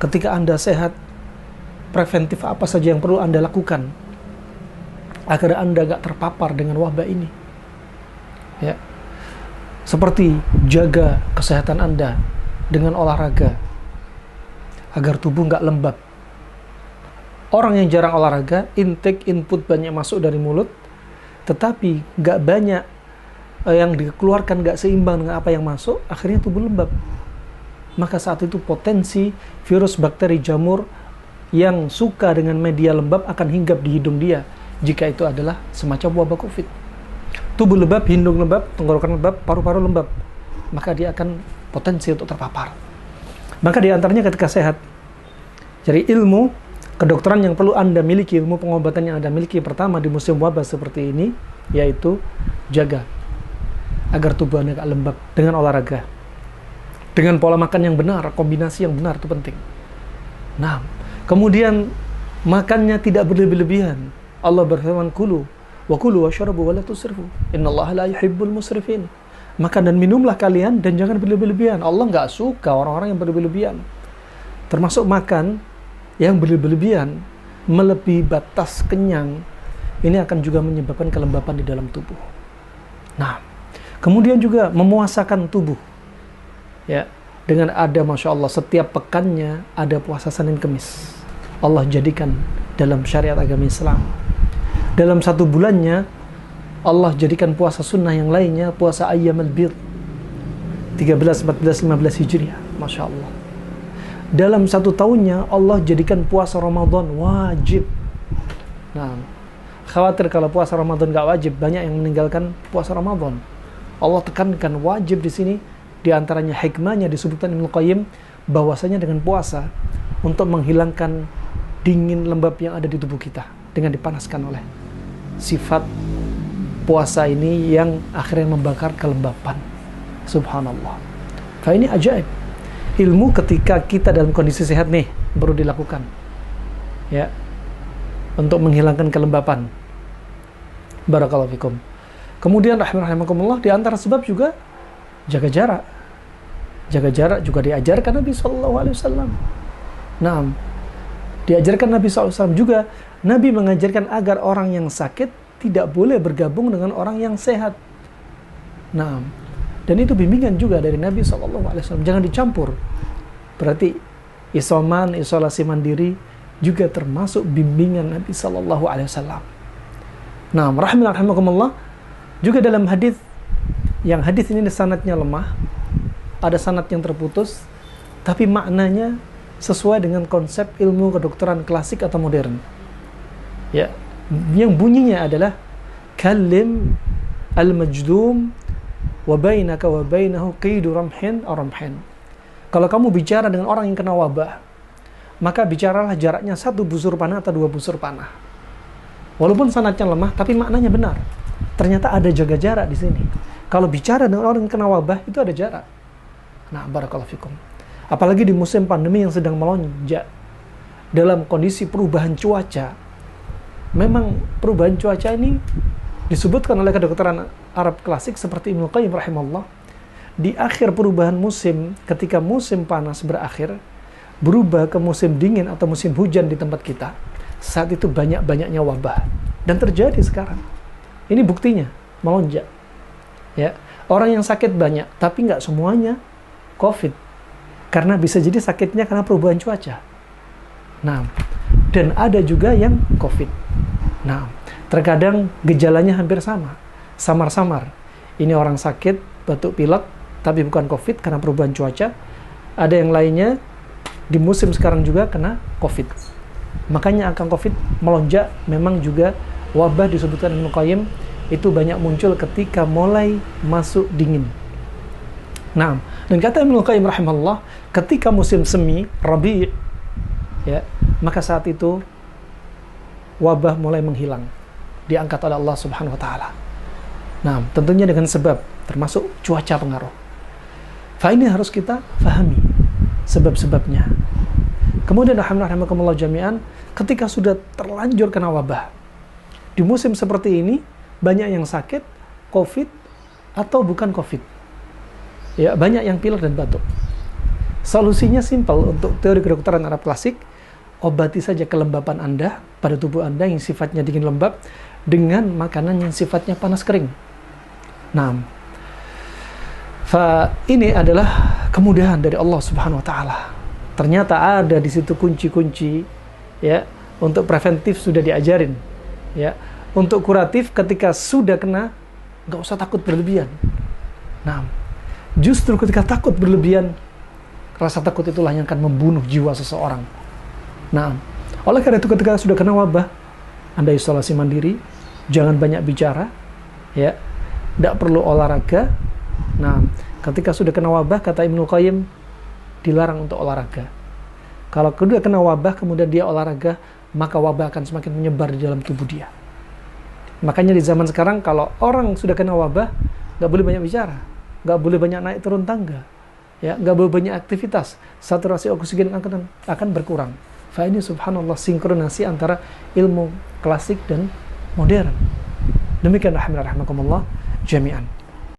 ketika Anda sehat, preventif apa saja yang perlu Anda lakukan agar Anda gak terpapar dengan wabah ini? Ya, seperti jaga kesehatan Anda dengan olahraga agar tubuh gak lembab. Orang yang jarang olahraga, intake input banyak masuk dari mulut, tetapi gak banyak yang dikeluarkan, gak seimbang dengan apa yang masuk, akhirnya tubuh lembab. Maka saat itu potensi virus, bakteri, jamur yang suka dengan media lembab akan hinggap di hidung dia, jika itu adalah semacam wabah COVID. Tubuh lembab, hidung lembab, tenggorokan lembab, paru-paru lembab, maka dia akan potensi untuk terpapar. Maka diantaranya ketika sehat. Jadi ilmu kedokteran yang perlu Anda miliki, ilmu pengobatan yang Anda miliki pertama di musim wabah seperti ini, yaitu jaga agar tubuh Anda gak lembab dengan olahraga, dengan pola makan yang benar, kombinasi yang benar, itu penting. Nah, kemudian makannya tidak berlebih-lebihan. Allah berfirman, kulu wa kulu washrabu wa la tusrifu, innallaha la yuhibbul musrifin. Makan dan minumlah kalian dan jangan berlebih-lebihan. Allah nggak suka orang-orang yang berlebih-lebihan. Termasuk makan yang berlebih-lebihan, melebihi batas kenyang, ini akan juga menyebabkan kelembapan di dalam tubuh. Nah, kemudian juga memuasakan tubuh. Ya, dengan ada, Masya Allah, setiap pekannya ada puasa Senin Kemis. Allah jadikan dalam syariat agama Islam. Dalam satu bulannya, Allah jadikan puasa sunnah yang lainnya, puasa Ayyamul Bid, 13, 14, 15 Hijriah. Masya Allah. Dalam satu tahunnya, Allah jadikan puasa Ramadan wajib. Nah, khawatir kalau puasa Ramadan gak wajib, banyak yang meninggalkan puasa Ramadan. Allah tekankan wajib di sini. Di antaranya hikmahnya disebutkan Ibnu Qayyim, bahwasanya dengan puasa untuk menghilangkan dingin lembab yang ada di tubuh kita dengan dipanaskan oleh sifat puasa ini yang akhirnya membakar kelembapan. Subhanallah. Fa ini ajaib. Ilmu ketika kita dalam kondisi sehat nih baru dilakukan. Ya. Untuk menghilangkan kelembapan. Barakallahu fikum. Kemudian rahimakumullah, di antara sebab juga jaga jarak. Jaga jarak juga diajarkan Nabi SAW. Nah, diajarkan Nabi SAW juga. Nabi mengajarkan agar orang yang sakit tidak boleh bergabung dengan orang yang sehat. Nah, dan itu bimbingan juga dari Nabi SAW. Jangan dicampur. Berarti isoman, isolasi mandiri juga termasuk bimbingan Nabi SAW. Nah, rahimakumullah, juga dalam hadis, yang hadis ini sanadnya lemah, ada sanad yang terputus, tapi maknanya sesuai dengan konsep ilmu kedokteran klasik atau modern. Ya, yang bunyinya adalah kallim al-majdum wa bainaka wa bainahu qidu ramhin aw ramhin. Kalau kamu bicara dengan orang yang kena wabah, maka bicaralah jaraknya 1 busur panah atau 2 busur panah. Walaupun sanadnya lemah, tapi maknanya benar. Ternyata ada jaga jarak di sini. Kalau bicara dengan orang yang kena wabah, itu ada jarak. Nah, barakallahu fikum. Apalagi di musim pandemi yang sedang melonjak, dalam kondisi perubahan cuaca. Memang perubahan cuaca ini disebutkan oleh kedokteran Arab klasik seperti Ibnu Qayyim rahimahullah. Di akhir perubahan musim, ketika musim panas berakhir, berubah ke musim dingin atau musim hujan di tempat kita. Saat itu banyak-banyaknya wabah. Dan terjadi sekarang. Ini buktinya, melonjak. Ya, orang yang sakit banyak, tapi nggak semuanya COVID. Karena bisa jadi sakitnya karena perubahan cuaca. Nah, dan ada juga yang COVID. Nah, terkadang gejalanya hampir sama. Samar-samar. Ini orang sakit, batuk pilek, tapi bukan COVID karena perubahan cuaca. Ada yang lainnya, di musim sekarang juga kena COVID. Makanya angka COVID melonjak. Memang juga wabah disebutkan Ibnu Qayyim itu banyak muncul ketika mulai masuk dingin. Nah, dan kata Ibnu Qayyim rahimahullah, ketika musim semi, Rabi', ya, maka saat itu wabah mulai menghilang, diangkat oleh Allah Subhanahu wa taala. Nah, tentunya dengan sebab termasuk cuaca pengaruh. Fa ini harus kita fahami sebab-sebabnya. Kemudian rahimakumullah jami'an, ketika sudah terlanjur kena wabah, di musim seperti ini banyak yang sakit COVID atau bukan COVID. Ya, banyak yang pilek dan batuk. Solusinya simpel untuk teori kedokteran Arab klasik, obati saja kelembapan Anda pada tubuh Anda yang sifatnya dingin lembab dengan makanan yang sifatnya panas kering. Nah, ini adalah kemudahan dari Allah Subhanahu wa taala. Ternyata ada di situ kunci-kunci ya, untuk preventif sudah diajarin. Ya, untuk kuratif ketika sudah kena nggak usah takut berlebihan. Nah, justru ketika takut berlebihan, rasa takut itulah yang akan membunuh jiwa seseorang. Nah, oleh karena itu ketika sudah kena wabah, Anda isolasi mandiri, jangan banyak bicara, ya, tidak perlu olahraga. Nah, ketika sudah kena wabah, kata Ibnu Qayyim, dilarang untuk olahraga. Kalau sudah kena wabah, kemudian dia olahraga, maka wabah akan semakin menyebar di dalam tubuh dia. Makanya di zaman sekarang, kalau orang sudah kena wabah, nggak boleh banyak bicara, nggak boleh banyak naik turun tangga, ya, nggak boleh banyak aktivitas, saturasi oksigen akan berkurang. Ini subhanallah sinkronasi antara ilmu klasik dan modern. Demikian rahimahkumullah jami'an.